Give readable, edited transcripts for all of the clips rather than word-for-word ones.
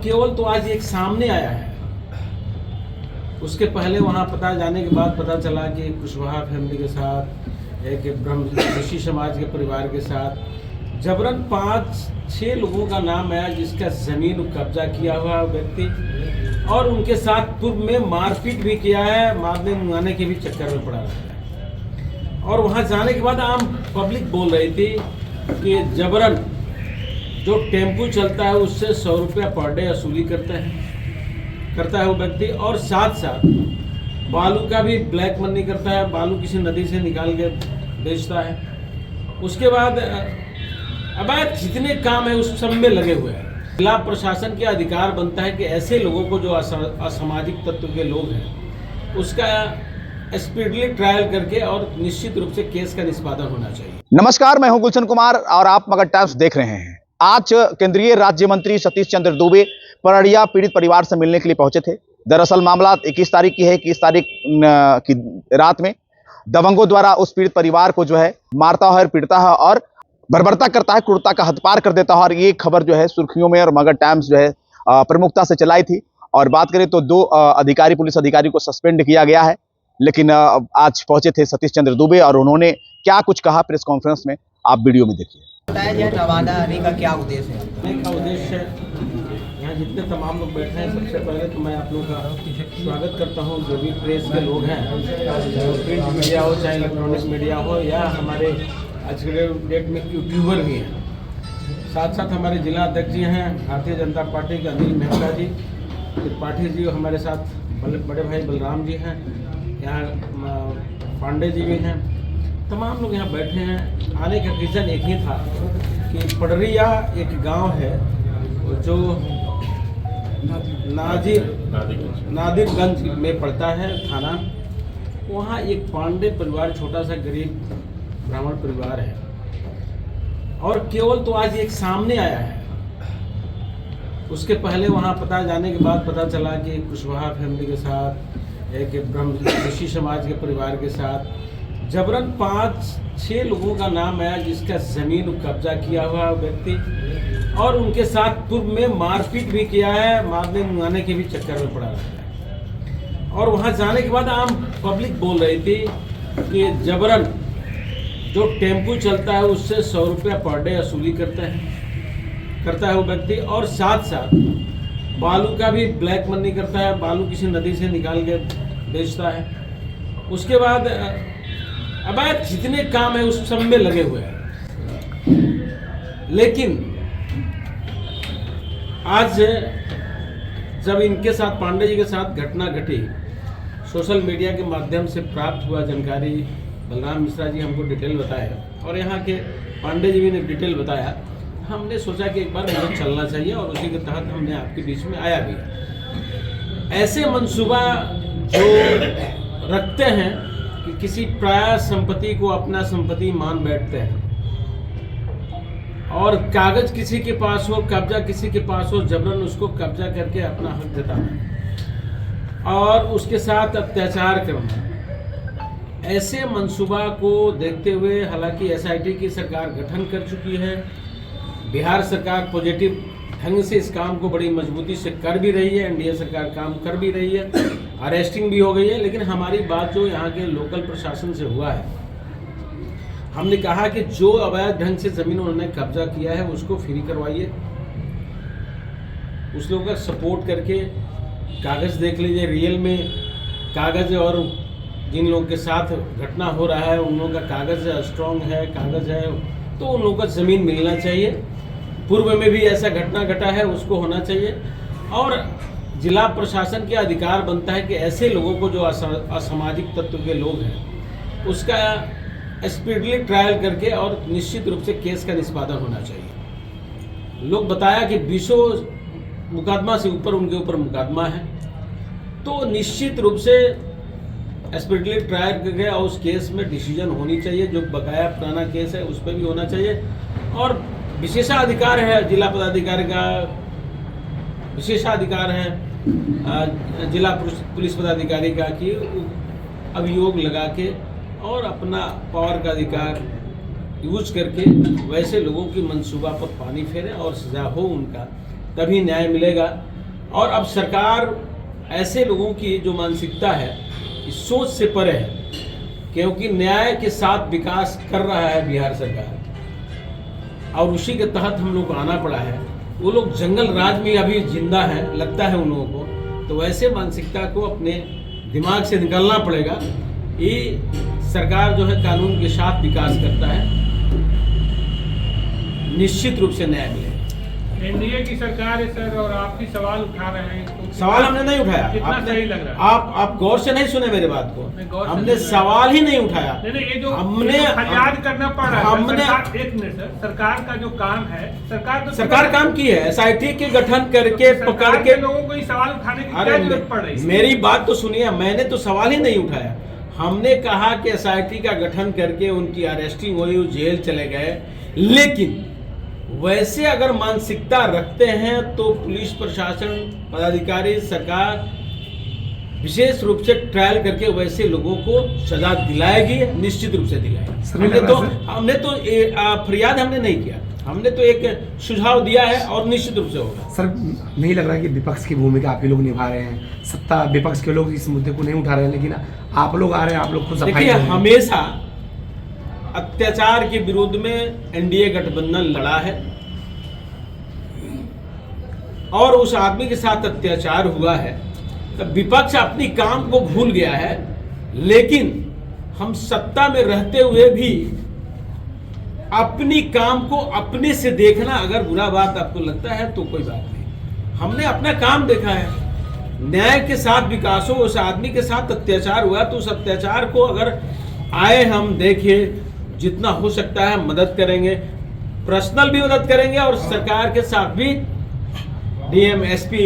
केवल तो आज एक सामने आया है। उसके पहले वहाँ पता जाने के बाद पता चला कि कुशवाहा फैमिली के साथ एक ब्रह्मऋषि समाज के परिवार के साथ जबरन 5-6 लोगों का नाम आया, जिसका ज़मीन कब्जा किया हुआ व्यक्ति, और उनके साथ पूर्व में मारपीट भी किया है, मारने मुआने के भी चक्कर में पड़ा रहता है। और वहाँ जाने के बाद आम पब्लिक बोल रही थी कि जबरन जो टेम्पू चलता है उससे 100 रुपया पर डे वसूली करता है वो व्यक्ति, और साथ साथ बालू का भी ब्लैक मनी करता है, बालू किसी नदी से निकाल के बेचता है। उसके बाद अवैध जितने काम है उस सब में लगे हुए हैं। जिला प्रशासन का अधिकार बनता है कि ऐसे लोगों को जो असामाजिक तत्व के लोग हैं उसका स्पीडली ट्रायल करके और निश्चित रूप से केस का निष्पादन होना चाहिए। नमस्कार, मैं हूं गुलशन कुमार और आप मगध टाइम्स देख रहे हैं। आज केंद्रीय राज्य मंत्री सतीश चंद्र दुबे परड़िया पीड़ित परिवार से मिलने के लिए पहुंचे थे। दरअसल मामला 21 तारीख की है। 21 तारीख की रात में दबंगों द्वारा उस पीड़ित परिवार को जो है मारता है, पीटता है और बर्बरता करता है, क्रूरता का हदपार कर देता है। और ये खबर जो है सुर्खियों में और मगध टाइम्स जो है प्रमुखता से चलाई थी। और बात करें तो 2 अधिकारी, पुलिस अधिकारी को सस्पेंड किया गया है। लेकिन आज पहुंचे थे सतीश चंद्र दुबे और उन्होंने क्या कुछ कहा प्रेस कॉन्फ्रेंस में, आप वीडियो में देखिए। बताया जाए नवादा आने का क्या उद्देश्य है? आने का उद्देश्य यहाँ जितने तमाम लोग बैठे हैं, सबसे पहले तो मैं आप लोगों का स्वागत करता हूँ। जो भी प्रेस के लोग हैं, चाहे प्रिंट मीडिया हो, चाहे इलेक्ट्रॉनिक मीडिया हो, या हमारे आज के डेट में यूट्यूबर भी हैं। साथ साथ हमारे जिला अध्यक्ष जी हैं भारतीय जनता पार्टी के अनिल मेहता जी, त्रिपाठी जी हमारे साथ, बड़े भाई बलराम जी हैं, यहाँ पांडे जी भी हैं। तमाम लोग यहाँ बैठे हैं। आने का रीज़न एक ही था कि पड़रिया एक गांव है जो नादिरगंज में पड़ता है थाना। वहाँ एक पांडे परिवार, छोटा सा गरीब ब्राह्मण परिवार है, और केवल तो आज एक सामने आया है। उसके पहले वहाँ पता जाने के बाद पता चला कि कुशवाहा फैमिली के साथ एक ब्रह्मऋषि समाज के परिवार के साथ जबरन 5-6 लोगों का नाम आया, जिसका ज़मीन कब्जा किया हुआ व्यक्ति, और उनके साथ पूर्व में मारपीट भी किया है, मारने मुआने के भी चक्कर में पड़ा रहता है। और वहाँ जाने के बाद आम पब्लिक बोल रही थी कि जबरन जो टेम्पू चलता है उससे 100 रुपया पर डे वसूली करता है वो व्यक्ति, और साथ साथ बालू का भी ब्लैक मनी करता है, बालू किसी नदी से निकाल के बेचता है। उसके बाद अवैध जितने काम है उस सब में लगे हुए हैं। लेकिन आज जब इनके साथ, पांडे जी के साथ घटना घटी, सोशल मीडिया के माध्यम से प्राप्त हुआ जानकारी, बलराम मिश्रा जी हमको डिटेल बताया और यहाँ के पांडे जी भी ने डिटेल बताया। हमने सोचा कि एक बार मुझे चलना चाहिए, और उसी के तहत हमने आपके बीच में आया भी। ऐसे मंसूबा जो रखते हैं कि किसी प्राय संपत्ति को अपना संपत्ति मान बैठते हैं, और कागज किसी के पास हो, कब्जा किसी के पास हो, जबरन उसको कब्जा करके अपना हक जताना और उसके साथ अत्याचार करना, ऐसे मंसूबा को देखते हुए, हालांकि एसआईटी की सरकार गठन कर चुकी है, बिहार सरकार पॉजिटिव ढंग से इस काम को बड़ी मजबूती से कर भी रही है, एनडीए सरकार काम कर भी रही है, अरेस्टिंग भी हो गई है। लेकिन हमारी बात जो यहाँ के लोकल प्रशासन से हुआ है, हमने कहा कि जो अवैध ढंग से ज़मीन उन्होंने कब्जा किया है उसको फ्री करवाइए, उस लोगों का सपोर्ट करके कागज़ देख लीजिए, रियल में कागज़, और जिन लोगों के साथ घटना हो रहा है उन लोगों का कागज़ स्ट्रॉन्ग है, कागज़ है, तो उन लोगों को ज़मीन मिलना चाहिए। पूर्व में भी ऐसा घटना घटा है, उसको होना चाहिए। और जिला प्रशासन का अधिकार बनता है कि ऐसे लोगों को जो असामाजिक तत्व के लोग हैं उसका स्पीडली ट्रायल करके और निश्चित रूप से केस का निष्पादन होना चाहिए। लोग बताया कि 20 मुकदमा से ऊपर उनके ऊपर मुकदमा है, तो निश्चित रूप से स्पीडली ट्रायल करके और उस केस में डिसीजन होनी चाहिए। जो बकाया पुराना केस है उस पर भी होना चाहिए। और विशेषाधिकार है जिला पदाधिकारी का, विशेषाधिकार है जिला पुलिस पदाधिकारी का कि अभियोग लगा के और अपना पावर का अधिकार यूज करके वैसे लोगों की मंसूबा पर पानी फेरे और सजा हो उनका, तभी न्याय मिलेगा। और अब सरकार ऐसे लोगों की जो मानसिकता है इस सोच से परे है, क्योंकि न्याय के साथ विकास कर रहा है बिहार सरकार और उसी के तहत हम लोग को आना पड़ा है। वो लोग जंगल राज में अभी जिंदा है, लगता है उन लोगों को, तो वैसे मानसिकता को अपने दिमाग से निकालना पड़ेगा। ये सरकार जो है कानून के साथ विकास करता है, निश्चित रूप से न्याय मिलेगा। एनडीए की सरकार है सर, और आप भी सवाल उठा रहे हैं, तो सवाल हमने नहीं उठाया। कितना सही लग रहा है? आप गौर से नहीं सुने मेरे बात मैं को। गौर से हमने सुन रहा सवाल ही नहीं उठाया। नहीं, ये जो हमने फरियाद करना पड़ रहा है हमने सरकार, एक मिनट सर, सरकार का जो काम है, सरकार काम की है, SIT के गठन करके पकड़ के लोगों को ये सवाल उठाने की क्या अरे जरूरत पड़ रही है? मेरी बात तो सुनिए, मैंने तो सवाल ही नहीं उठाया। हमने कहा कि SIT का गठन करके उनकी अरेस्टिंग हुई, वो जेल चले गए, लेकिन वैसे अगर मानसिकता रखते हैं तो पुलिस प्रशासन, पदाधिकारी, सरकार विशेष रूप से ट्रायल करके वैसे लोगों को सजा दिलाएगी, निश्चित रूप से दिलाएगी। हमने तो फरियाद हमने नहीं किया, हमने तो एक सुझाव दिया है और निश्चित रूप से होगा। सर, नहीं लग रहा कि विपक्ष की भूमिका आप ही लोग निभा रहे हैं? सत्ता विपक्ष के लोग इस मुद्दे को नहीं उठा रहे हैं, लेकिन आप लोग आ रहे हैं, आप लोग खुद सफाई देखिए, दे रहे हैं। हमेशा अत्याचार के विरुद्ध में एनडीए गठबंधन लड़ा है और उस आदमी के साथ अत्याचार हुआ है, तो विपक्ष अपनी काम को भूल गया है। लेकिन हम सत्ता में रहते हुए भी अपनी काम को अपने से देखना, अगर बुरा बात आपको लगता है तो कोई बात नहीं। हमने अपना काम देखा है, न्याय के साथ विकास हो। उस आदमी के साथ अत्याचार हुआ तो उस अत्याचार को अगर आए हम देखें, जितना हो सकता है मदद करेंगे, पर्सनल भी मदद करेंगे और सरकार के साथ भी DM SP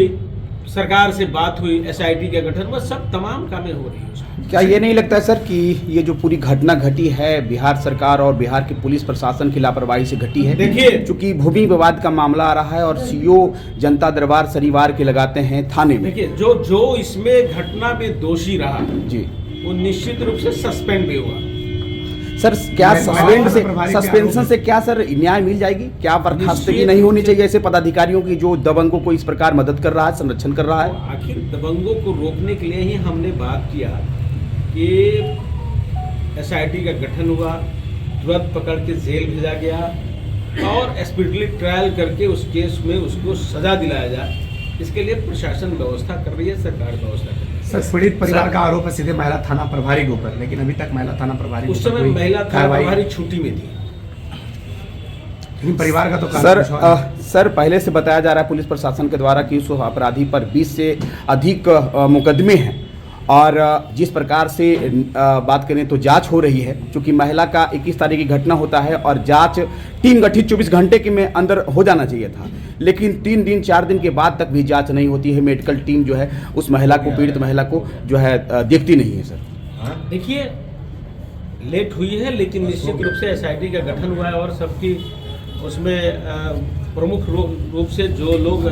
सरकार से बात हुई, SIT के गठन, वह सब तमाम कामें हो रही है। क्या ये नहीं लगता है सर कि ये जो पूरी घटना घटी है बिहार सरकार और बिहार की पुलिस प्रशासन की लापरवाही से घटी है? देखिए, चूंकि भूमि विवाद का मामला आ रहा है और CO जनता दरबार शनिवार के लगाते हैं थाने में। देखिए, जो इसमें घटना में दोषी रहा जी, वो निश्चित रूप से सस्पेंड भी हुआ। सर क्या सस्पेंशन से क्या सर न्याय मिल जाएगी? क्या बर्खास्तगी नहीं होनी चाहिए ऐसे पदाधिकारियों की जो दबंगों को इस प्रकार मदद कर रहा है, संरक्षण कर रहा है? आखिर दबंगों को रोकने के लिए ही हमने बात किया कि SIT का गठन हुआ, तुरंत पकड़ के जेल भेजा गया और स्पीडली ट्रायल करके उस केस में उसको सजा दिलाया जाए। इसके लिए प्रशासन व्यवस्था कर रही है, सरकार व्यवस्था कर रही है। सर, पीड़ित परिवार का आरोप है सीधे महिला थाना प्रभारी के ऊपर, लेकिन अभी तक महिला थाना प्रभारी उस समय महिला थाना प्रभारी छुट्टी में थी। लेकिन परिवार का तो सर पहले से बताया जा रहा है पुलिस प्रशासन के द्वारा कि उस अपराधी पर 20 से अधिक मुकदमे हैं और जिस प्रकार से बात करें तो जांच हो रही है। क्योंकि महिला का 21 तारीख की घटना होता है और जांच टीम गठित 24 घंटे के में अंदर हो जाना चाहिए था, लेकिन 3 दिन 4 दिन के बाद तक भी जांच नहीं होती है। मेडिकल टीम जो है उस महिला को, पीड़ित महिला को जो है देखती नहीं है। सर देखिए, लेट हुई है लेकिन निश्चित रूप से SIT का गठन हुआ है और सबकी उसमें प्रमुख रूप से जो लोग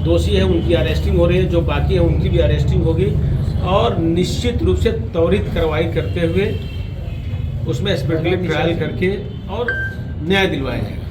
दोषी हैं उनकी अरेस्टिंग हो रही है, जो बाकी है उनकी भी अरेस्टिंग होगी और निश्चित रूप से त्वरित कार्रवाई करते हुए उसमें स्पेशली ट्रायल करके और न्याय दिलवाया जाएगा।